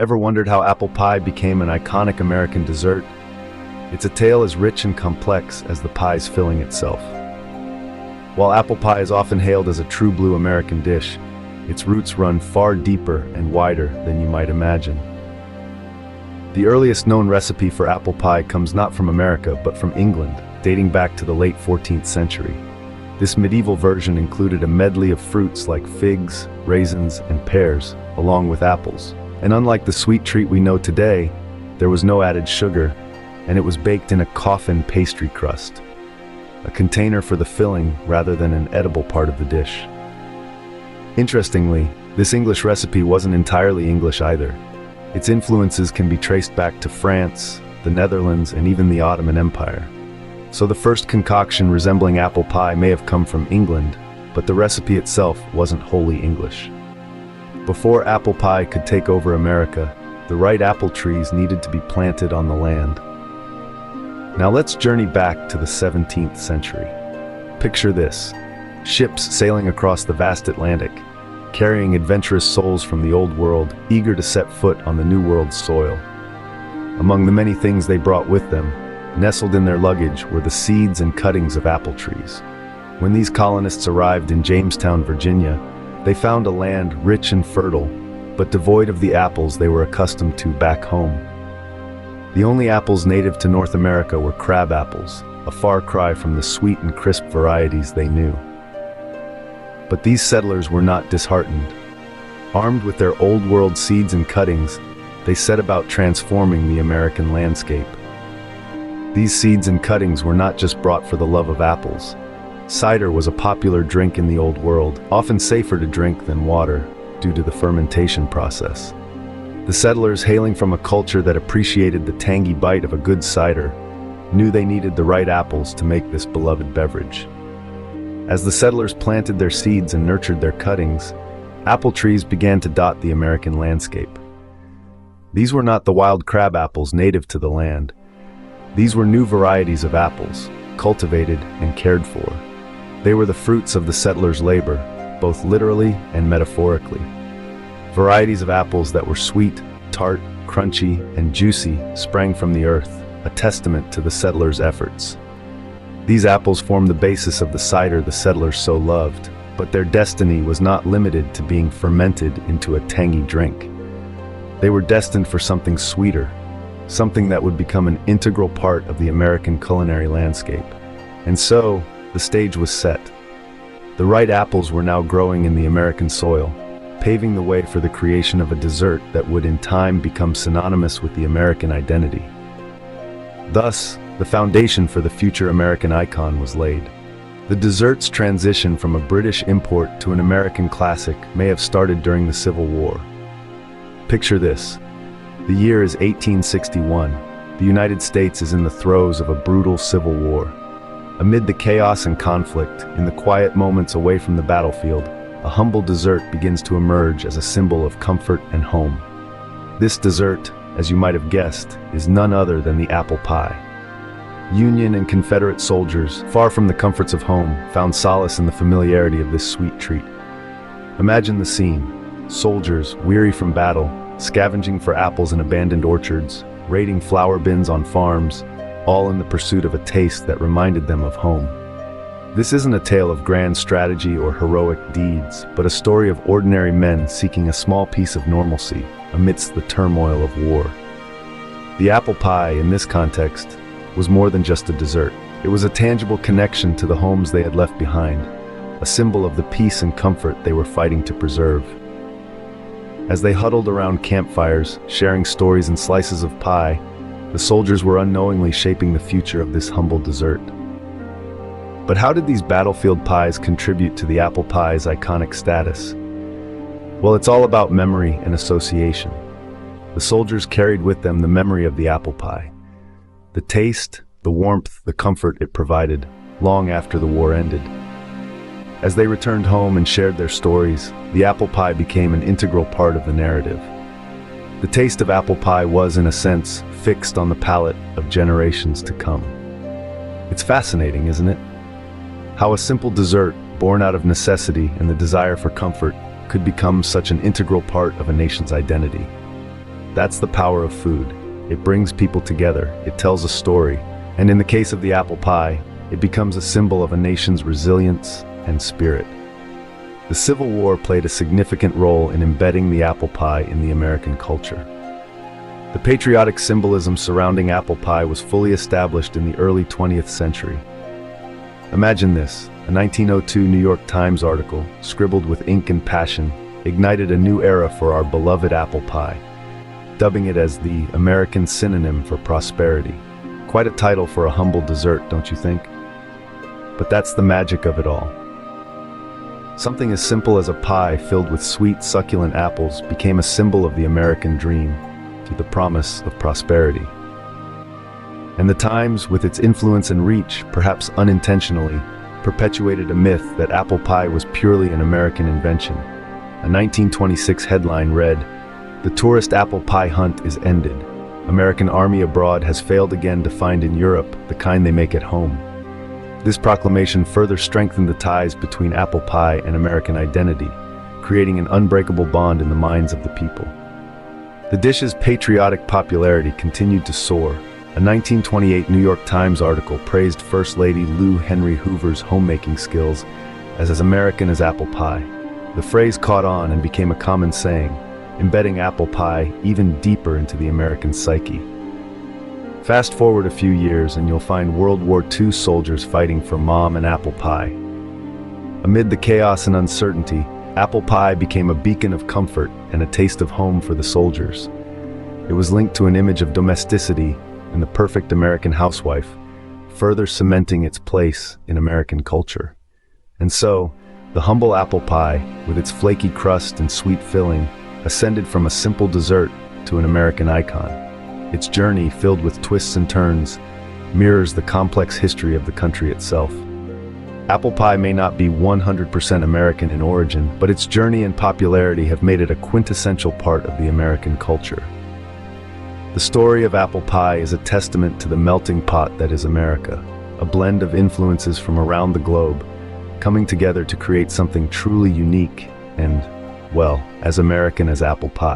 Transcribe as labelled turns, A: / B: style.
A: Ever wondered how apple pie became an iconic American dessert? It's a tale as rich and complex as the pie's filling itself. While apple pie is often hailed as a true blue American dish, its roots run far deeper and wider than you might imagine. The earliest known recipe for apple pie comes not from America but from England, dating back to the late 14th century. This medieval version included a medley of fruits like figs, raisins, and pears, along with apples. And unlike the sweet treat we know today, there was no added sugar, and it was baked in a coffin pastry crust, a container for the filling rather than an edible part of the dish. Interestingly, this English recipe wasn't entirely English either. Its influences can be traced back to France, the Netherlands, and even the Ottoman Empire. So the first concoction resembling apple pie may have come from England, but the recipe itself wasn't wholly English. Before apple pie could take over America, the right apple trees needed to be planted on the land. Now let's journey back to the 17th century. Picture this: ships sailing across the vast Atlantic, carrying adventurous souls from the old world, eager to set foot on the new world's soil. Among the many things they brought with them, nestled in their luggage were the seeds and cuttings of apple trees. When these colonists arrived in Jamestown, Virginia, they found a land rich and fertile, but devoid of the apples they were accustomed to back home. The only apples native to North America were crab apples, a far cry from the sweet and crisp varieties they knew. But these settlers were not disheartened. Armed with their old world seeds and cuttings, they set about transforming the American landscape. These seeds and cuttings were not just brought for the love of apples. Cider was a popular drink in the Old World, often safer to drink than water due to the fermentation process. The settlers, hailing from a culture that appreciated the tangy bite of a good cider, knew they needed the right apples to make this beloved beverage. As the settlers planted their seeds and nurtured their cuttings, apple trees began to dot the American landscape. These were not the wild crab apples native to the land. These were new varieties of apples, cultivated and cared for. They were the fruits of the settlers' labor, both literally and metaphorically. Varieties of apples that were sweet, tart, crunchy, and juicy sprang from the earth, a testament to the settlers' efforts. These apples formed the basis of the cider the settlers so loved, but their destiny was not limited to being fermented into a tangy drink. They were destined for something sweeter, something that would become an integral part of the American culinary landscape. And so, the stage was set. The right apples were now growing in the American soil, paving the way for the creation of a dessert that would in time become synonymous with the American identity. Thus, the foundation for the future American icon was laid. The dessert's transition from a British import to an American classic may have started during the Civil War. Picture this. The year is 1861. The United States is in the throes of a brutal civil war. Amid the chaos and conflict, in the quiet moments away from the battlefield, a humble dessert begins to emerge as a symbol of comfort and home. This dessert, as you might have guessed, is none other than the apple pie. Union and Confederate soldiers, far from the comforts of home, found solace in the familiarity of this sweet treat. Imagine the scene: soldiers, weary from battle, scavenging for apples in abandoned orchards, raiding flour bins on farms, all in the pursuit of a taste that reminded them of home. This isn't a tale of grand strategy or heroic deeds, but a story of ordinary men seeking a small piece of normalcy amidst the turmoil of war. The apple pie, in this context, was more than just a dessert. It was a tangible connection to the homes they had left behind, a symbol of the peace and comfort they were fighting to preserve. As they huddled around campfires, sharing stories and slices of pie, the soldiers were unknowingly shaping the future of this humble dessert. But how did these battlefield pies contribute to the apple pie's iconic status? Well, it's all about memory and association. The soldiers carried with them the memory of the apple pie, the taste, the warmth, the comfort it provided, long after the war ended. As they returned home and shared their stories, the apple pie became an integral part of the narrative. The taste of apple pie was, in a sense, fixed on the palate of generations to come. It's fascinating, isn't it? How a simple dessert, born out of necessity and the desire for comfort, could become such an integral part of a nation's identity. That's the power of food. It brings people together, it tells a story, and in the case of the apple pie, it becomes a symbol of a nation's resilience and spirit. The Civil War played a significant role in embedding the apple pie in the American culture. The patriotic symbolism surrounding apple pie was fully established in the early 20th century. Imagine this, a 1902 New York Times article, scribbled with ink and passion, ignited a new era for our beloved apple pie, dubbing it as the American synonym for prosperity. Quite a title for a humble dessert, don't you think? But that's the magic of it all. Something as simple as a pie filled with sweet, succulent apples became a symbol of the American dream, through the promise of prosperity. And the Times, with its influence and reach, perhaps unintentionally, perpetuated a myth that apple pie was purely an American invention. A 1926 headline read, "The tourist apple pie hunt is ended. American army abroad has failed again to find in Europe the kind they make at home." This proclamation further strengthened the ties between apple pie and American identity, creating an unbreakable bond in the minds of the people. The dish's patriotic popularity continued to soar. A 1928 New York Times article praised First Lady Lou Henry Hoover's homemaking skills as American as apple pie. The phrase caught on and became a common saying, embedding apple pie even deeper into the American psyche. Fast forward a few years and you'll find World War II soldiers fighting for mom and apple pie. Amid the chaos and uncertainty, apple pie became a beacon of comfort and a taste of home for the soldiers. It was linked to an image of domesticity and the perfect American housewife, further cementing its place in American culture. And so, the humble apple pie, with its flaky crust and sweet filling, ascended from a simple dessert to an American icon. Its journey, filled with twists and turns, mirrors the complex history of the country itself. Apple pie may not be 100% American in origin, but its journey and popularity have made it a quintessential part of the American culture. The story of apple pie is a testament to the melting pot that is America, a blend of influences from around the globe, coming together to create something truly unique and, well, as American as apple pie.